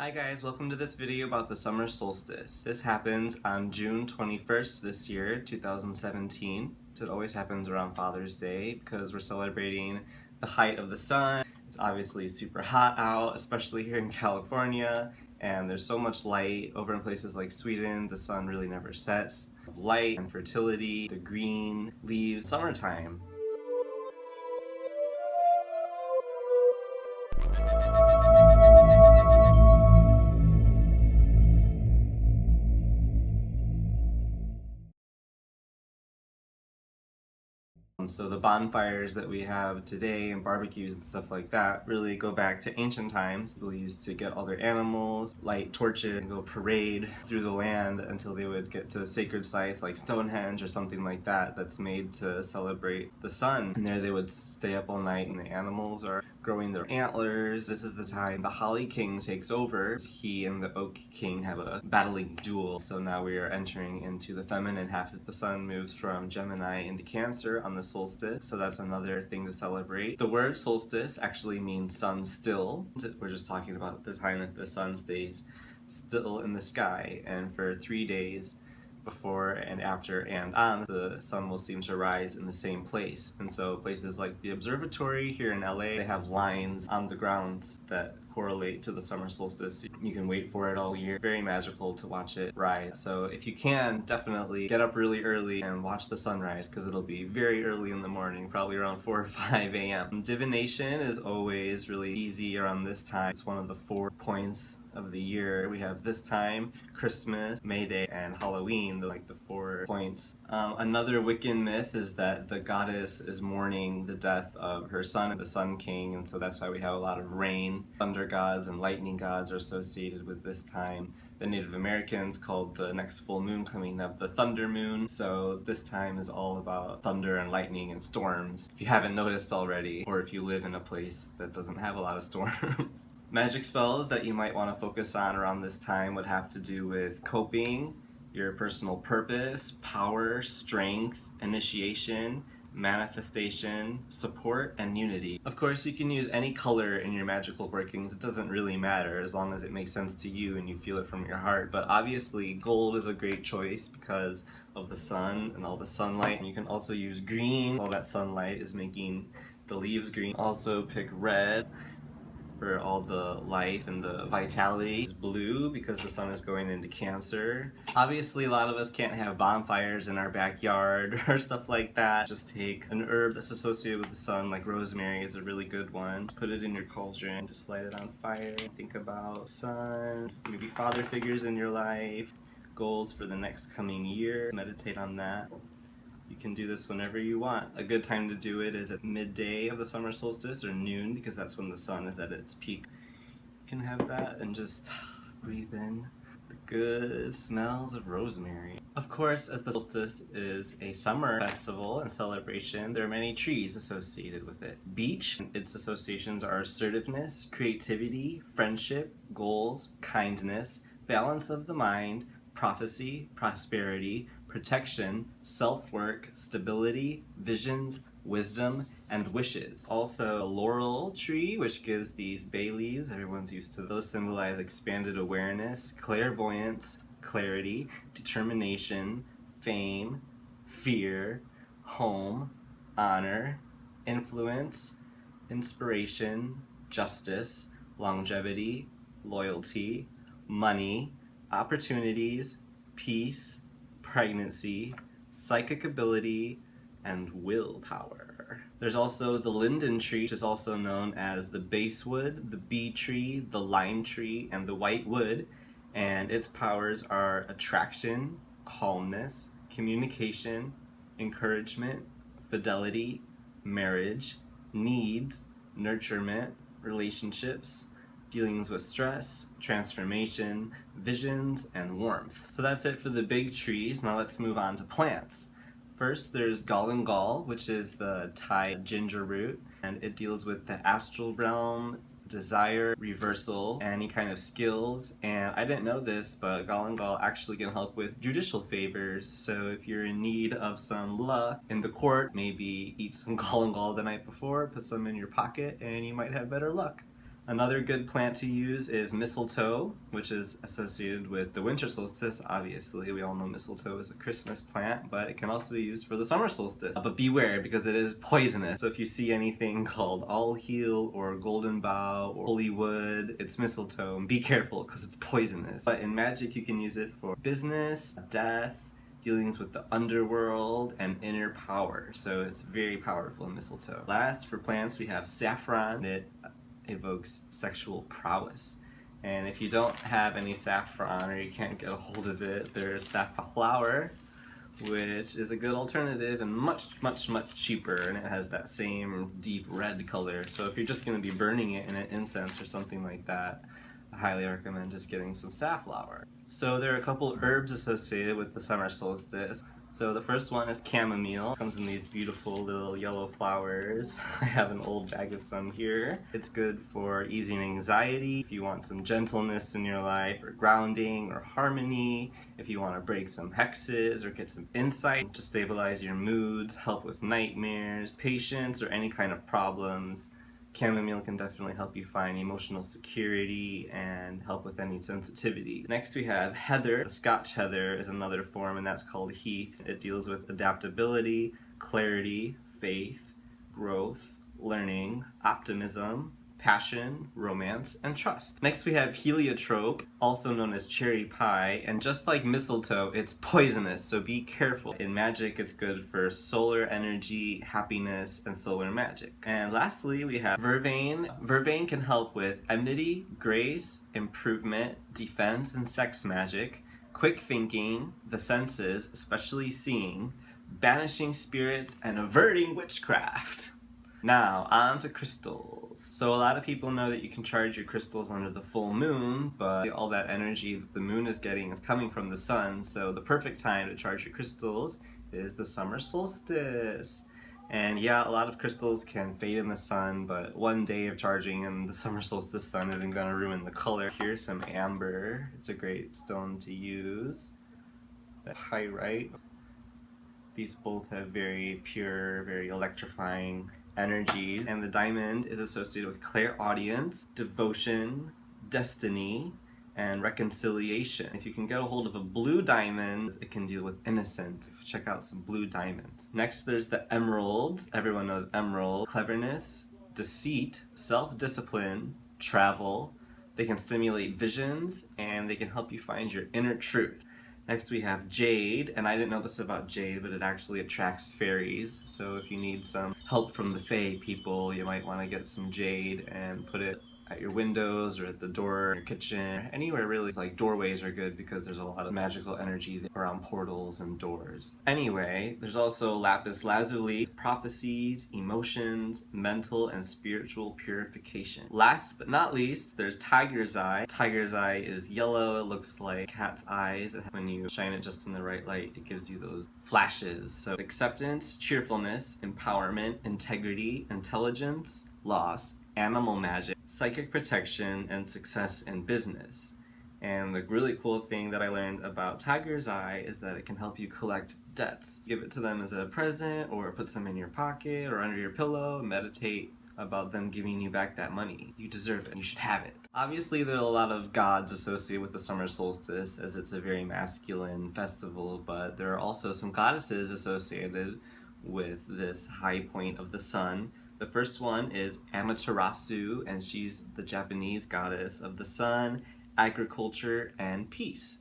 Hi guys, welcome to this video about the summer solstice. This happens on June 21st this year, 2017. So it always happens around Father's Day because we're celebrating the height of the sun. It's obviously super hot out, especially here in California, and there's so much light. Over in places like Sweden, the sun really never sets. Light and fertility, the green leaves, summertime. So the bonfires that we have today and barbecues and stuff like that really go back to ancient times. People used to get all their animals, light torches, and go parade through the land until they would get to sacred sites like Stonehenge or something like that that's made to celebrate the sun. And there they would stay up all night and the animals are growing their antlers. This is the time the Holly King takes over. He and the Oak King have a battling duel. So now we are entering into the feminine half of the sun moves from Gemini into Cancer on the solstice. So that's another thing to celebrate. The word solstice actually means sun still. We're just talking about the time that the sun stays still in the sky, and for 3 days before and after and on, the sun will seem to rise in the same place. And so places like the observatory here in LA, they have lines on the ground that correlate to the summer solstice. You can wait for it all year. Very magical to watch it rise. So if you can, definitely get up really early and watch the sunrise, because it'll be very early in the morning, probably around 4 or 5 a.m. Divination is always really easy around this time. It's one of the 4 points of the year. We have this time, Christmas, May Day, and Halloween, like the 4 points. Another Wiccan myth is that the goddess is mourning the death of her son, the Sun King, and so that's why we have a lot of rain. Thunder gods and lightning gods are associated with this time. The Native Americans called the next full moon coming up the thunder moon, so this time is all about thunder and lightning and storms, if you haven't noticed already, or if you live in a place that doesn't have a lot of storms. Magic spells that you might want to focus on around this time would have to do with coping, your personal purpose, power, strength, initiation, manifestation, support, and unity. Of course, you can use any color in your magical workings. It doesn't really matter as long as it makes sense to you and you feel it from your heart. But obviously, gold is a great choice because of the sun and all the sunlight. And you can also use green. All that sunlight is making the leaves green. Also pick red for all the life and the vitality. It's blue because the sun is going into Cancer. Obviously, a lot of us can't have bonfires in our backyard or stuff like that. Just take an herb that's associated with the sun, like rosemary is a really good one. Put it in your cauldron, just light it on fire. Think about sun, maybe father figures in your life, goals for the next coming year. Meditate on that. You can do this whenever you want. A good time to do it is at midday of the summer solstice or noon, because that's when the sun is at its peak. You can have that and just breathe in the good smells of rosemary. Of course, as the solstice is a summer festival and celebration, there are many trees associated with it. Beech, its associations are assertiveness, creativity, friendship, goals, kindness, balance of the mind, prophecy, prosperity, protection, self-work, stability, visions, wisdom, and wishes. Also, a laurel tree, which gives these bay leaves, everyone's used to those, symbolize expanded awareness, clairvoyance, clarity, determination, fame, fear, home, honor, influence, inspiration, justice, longevity, loyalty, money, opportunities, peace, pregnancy, psychic ability, and willpower. There's also the linden tree, which is also known as the basswood, the bee tree, the lime tree, and the white wood, and its powers are attraction, calmness, communication, encouragement, fidelity, marriage, needs, nurturement, relationships, dealings with stress, transformation, visions, and warmth. So that's it for the big trees. Now let's move on to plants. First, there's Galangal, which is the Thai ginger root, and it deals with the astral realm, desire, reversal, any kind of skills. And I didn't know this, but Galangal actually can help with judicial favors. So if you're in need of some luck in the court, maybe eat some Galangal the night before, put some in your pocket, and you might have better luck. Another good plant to use is mistletoe, which is associated with the winter solstice. Obviously, we all know mistletoe is a Christmas plant, but it can also be used for the summer solstice. But beware, because it is poisonous. So if you see anything called all heal or golden bough or holy wood, it's mistletoe. And be careful, because it's poisonous. But in magic, you can use it for business, death, dealings with the underworld, and inner power. So it's very powerful in mistletoe. Last, for plants, we have saffron. It evokes sexual prowess. And if you don't have any saffron or you can't get a hold of it, there's safflower, which is a good alternative and much cheaper, and it has that same deep red color. So if you're just going to be burning it in an incense or something like that, I highly recommend just getting some safflower. So there are a couple herbs associated with the summer solstice. So the first one is chamomile. It comes in these beautiful little yellow flowers. I have an old bag of some here. It's good for easing anxiety, if you want some gentleness in your life, or grounding, or harmony, if you want to break some hexes or get some insight to stabilize your moods, help with nightmares, patience, or any kind of problems. Chamomile can definitely help you find emotional security and help with any sensitivity. Next we have heather. The Scotch heather is another form, and that's called heath. It deals with adaptability, clarity, faith, growth, learning, optimism, passion, romance, and trust. Next we have heliotrope, also known as cherry pie, and just like mistletoe, it's poisonous, so be careful. In magic, it's good for solar energy, happiness, and solar magic. And lastly, we have vervain. Vervain can help with enmity, grace, improvement, defense, and sex magic, quick thinking, the senses, especially seeing, banishing spirits, and averting witchcraft. Now, on to crystals. So a lot of people know that you can charge your crystals under the full moon, but all that energy that the moon is getting is coming from the sun, so the perfect time to charge your crystals is the summer solstice. And yeah, a lot of crystals can fade in the sun, but one day of charging in the summer solstice sun isn't going to ruin the color. Here's some amber. It's a great stone to use. The pyrite. These both have very pure, very electrifying energies, and the diamond is associated with clairaudience, devotion, destiny, and reconciliation. If you can get a hold of a blue diamond, it can deal with innocence. Check out some blue diamonds. Next, there's the emeralds. Everyone knows emerald. Cleverness, deceit, self-discipline, travel. They can stimulate visions, and they can help you find your inner truth. Next we have jade, and I didn't know this about jade, but it actually attracts fairies. So if you need some help from the fae people, you might want to get some jade and put it at your windows or at the door, in your kitchen, anywhere really. Like doorways are good because there's a lot of magical energy around portals and doors. Anyway, there's also lapis lazuli, prophecies, emotions, mental and spiritual purification. Last but not least, there's tiger's eye. Tiger's eye is yellow, it looks like cat's eyes. When you shine it just in the right light, it gives you those flashes. So acceptance, cheerfulness, empowerment, integrity, intelligence, loss, animal magic, psychic protection, and success in business. And the really cool thing that I learned about tiger's eye is that it can help you collect debts. Give it to them as a present, or put some in your pocket or under your pillow, meditate about them giving you back that money. You deserve it. You should have it. Obviously, there are a lot of gods associated with the summer solstice, as it's a very masculine festival, but there are also some goddesses associated with this high point of the sun. The first one is Amaterasu, and she's the Japanese goddess of the sun, agriculture, and peace.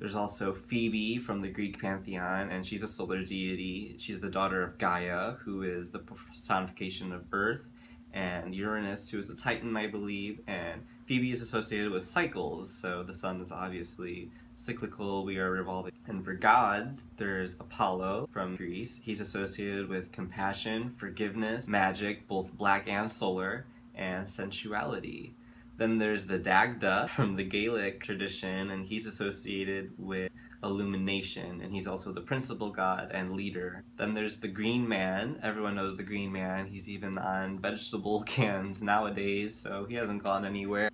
There's also Phoebe from the Greek pantheon, and she's a solar deity. She's the daughter of Gaia, who is the personification of Earth, and Uranus, who is a Titan, I believe, and Phoebe is associated with cycles, so the sun is obviously cyclical, we are revolving. And for gods, there's Apollo from Greece. He's associated with compassion, forgiveness, magic, both black and solar, and sensuality. Then there's the Dagda from the Gaelic tradition, and he's associated with illumination, and he's also the principal god and leader. Then there's the Green Man. Everyone knows the Green Man. He's even on vegetable cans nowadays, so he hasn't gone anywhere.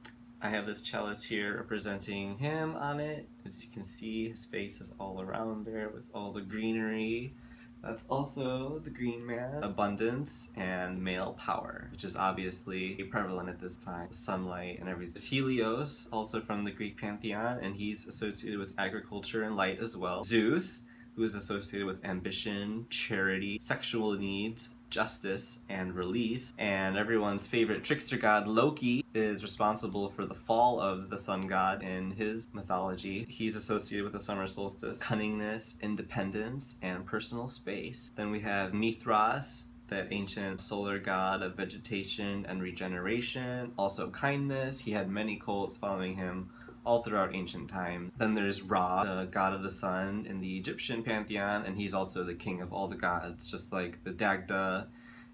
I have this chalice here representing him on it. As you can see, his face is all around there with all the greenery. That's also the green man. Abundance and male power, which is obviously prevalent at this time. Sunlight and everything. Helios, also from the Greek pantheon, and he's associated with agriculture and light as well. Zeus, who is associated with ambition, charity, sexual needs, justice, and release. And everyone's favorite trickster god, Loki, is responsible for the fall of the sun god in his mythology. He's associated with the summer solstice, cunningness, independence, and personal space. Then we have Mithras, the ancient solar god of vegetation and regeneration, also kindness. He had many cults following him all throughout ancient times. Then there's Ra, the god of the sun in the Egyptian pantheon, and he's also the king of all the gods, just like the Dagda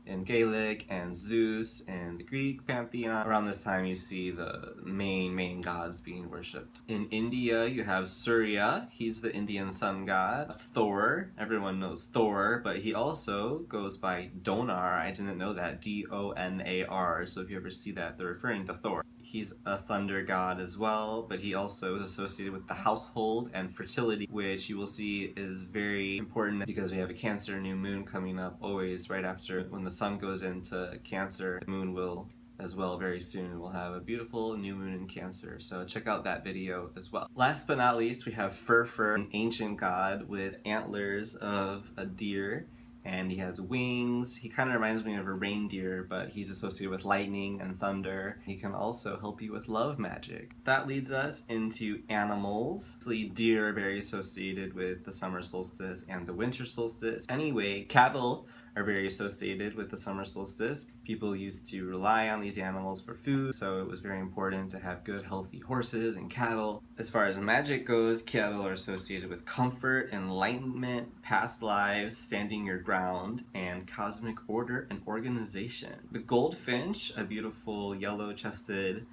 in Gaelic and Zeus in the Greek pantheon. Around this time you see the main gods being worshipped. In India you have Surya, he's the Indian sun god. Thor, everyone knows Thor, but he also goes by Donar. I didn't know that, D-O-N-A-R, so if you ever see that, they're referring to Thor. He's a thunder god as well, but he also is associated with the household and fertility, which you will see is very important because we have a Cancer new moon coming up always right after when the sun goes into Cancer. The moon will as well very soon. We'll have a beautiful new moon in Cancer, so check out that video as well. Last but not least, we have Furfur, an ancient god with antlers of a deer, and he has wings. He kind of reminds me of a reindeer, but he's associated with lightning and thunder. He can also help you with love magic. That leads us into animals. Deer are very associated with the summer solstice and the winter solstice. Anyway, cattle are very associated with the summer solstice. People used to rely on these animals for food, so it was very important to have good, healthy horses and cattle. As far as magic goes, cattle are associated with comfort, enlightenment, past lives, standing your ground, and cosmic order and organization. The goldfinch, a beautiful yellow-chested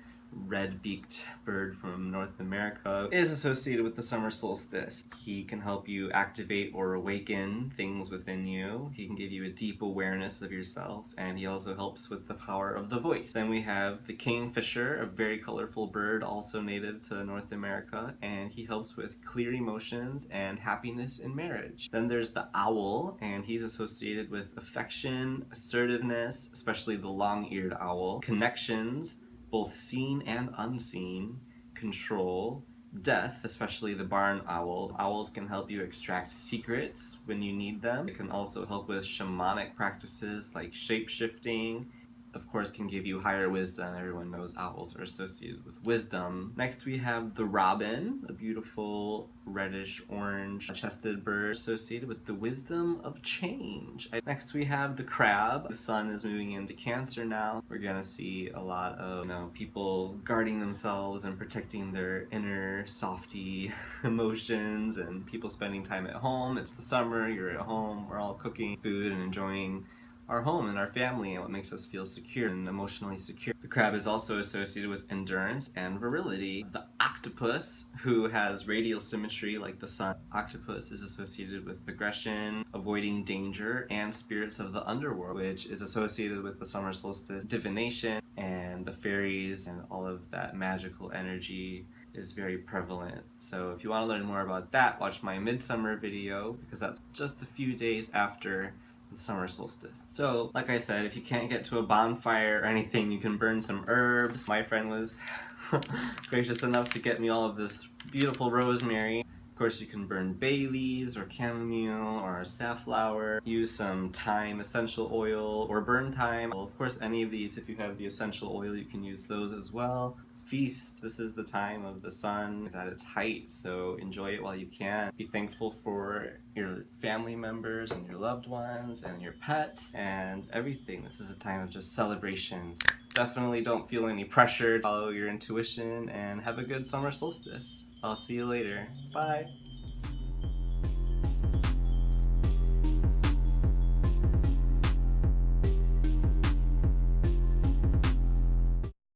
red-beaked bird from North America, is associated with the summer solstice. He can help you activate or awaken things within you. He can give you a deep awareness of yourself, and he also helps with the power of the voice. Then we have the kingfisher, a very colorful bird, also native to North America, and he helps with clear emotions and happiness in marriage. Then there's the owl, and he's associated with affection, assertiveness, especially the long-eared owl, connections, both seen and unseen, control, death, especially the barn owl. Owls can help you extract secrets when you need them. It can also help with shamanic practices like shape-shifting. Of course, can give you higher wisdom. Everyone knows owls are associated with wisdom. Next we have the robin, a beautiful reddish-orange chested bird associated with the wisdom of change. Next we have the crab. The sun is moving into Cancer now. We're gonna see a lot of people guarding themselves and protecting their inner softy emotions, and people spending time at home. It's the summer, you're at home, we're all cooking food and enjoying our home and our family and what makes us feel secure and emotionally secure. The crab is also associated with endurance and virility. The octopus, who has radial symmetry like the sun. Octopus is associated with aggression, avoiding danger, and spirits of the underworld, which is associated with the summer solstice, divination, and the fairies, and all of that magical energy is very prevalent. So if you want to learn more about that, watch my midsummer video, because that's just a few days after the summer solstice. So, like I said, if you can't get to a bonfire or anything, you can burn some herbs. My friend was gracious enough to get me all of this beautiful rosemary. Of course, you can burn bay leaves or chamomile or safflower. Use some thyme essential oil or burn thyme. Well, of course, any of these, if you have the essential oil, you can use those as well. Feast. This is the time of the sun at its height, so enjoy it while you can. Be thankful for your family members and your loved ones and your pets and everything. This is a time of just celebrations. Definitely don't feel any pressure. Follow your intuition and have a good summer solstice. I'll see you later. Bye.